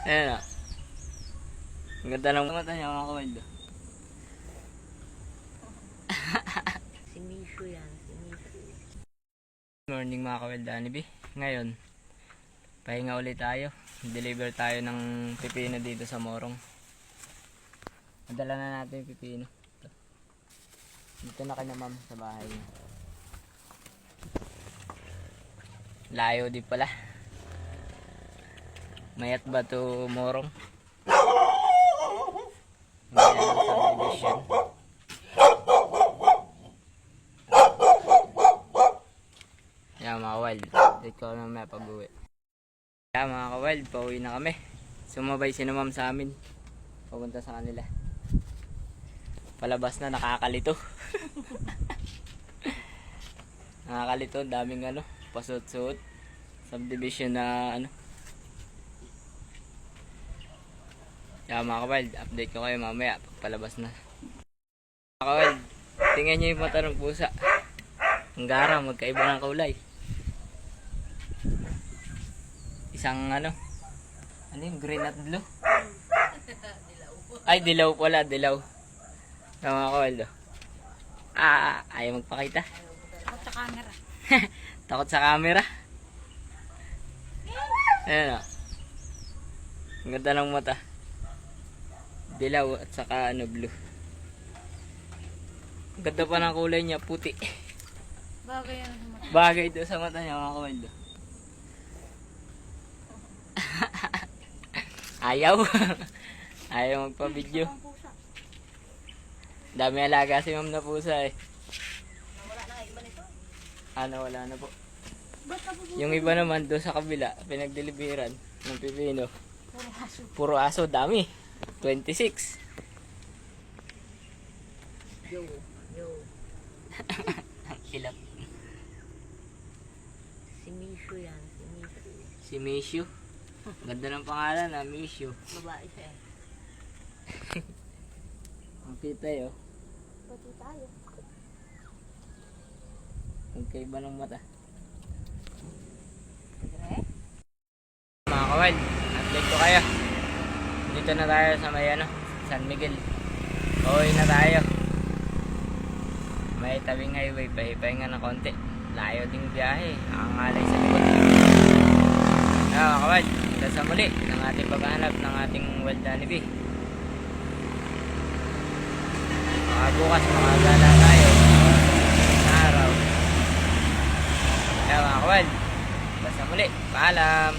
Ayan o. Ang ganda ng mata niya mga kawal. Si Misho yan. Si Misho. Morning mga kawal Danibi. Ngayon, pahinga ulit tayo. Deliver tayo ng pipino dito sa Morong. Nadala na natin yung pipino. Ito. Dito na kay na ma'am sa bahay niya. Layo din pala. Mayat ba to Morong? Mayat subdivision. Yan mga wild. Dito ko na may pag-uwi. Yan mga ka-wild, pauwi na kami. Sumabay si ma'am sa amin. Papunta sa kanila. Palabas na, nakakalito. Nakakalito, daming ano, pasut-suot. Subdivision na ano. Yan mga ka-wild, update ko kayo mamaya pagpalabas na. Mga ka-wild, tingnan nyo yung mata ng pusa. Ang gara, magkaiba ng kulay. Isang ano yung green at blue? Ay, dilaw pala, dilaw. Tama ko, Aldo. Ayaw magpakita. Takot sa camera. Takot sa camera. Ayan o. Ang ganda ng mata. Dilaw at saka ano, blue. Ang ganda pa ng kulay niya, puti. Bagay yan sa mata. Bagay doon sa mata niya, mga Aldo. Ayaw. Ayaw magpa-video. Dami alaga si ma'am na pusa eh. Wala na nga iba nito. Ano, wala na po. Yung iba naman doon sa kabila, pinagdeliveran ng pipino. Puro aso, dami. 26. Yo. Hilap. Si Misho yan. Si Misho. Si Mishu. Ganda ng pangalan na Mishu. Babae siya eh. Ang pitay oh. Pati tayo. Ang kaiba ng mata. Dire? Mga kawal, update ko kayo. Dito na tayo sa may ano, San Miguel. Uwi na tayo. May tabing highway, pahipahinga na konti. Layo ding biyahe, nakakalay sa likod. Mga kawal, hanggang sa muli ng ating paghahanap ng ating wild Danibi. Bukas makagala tayo sa araw. Kaya mga kawal, hanggang sa muli, paalam.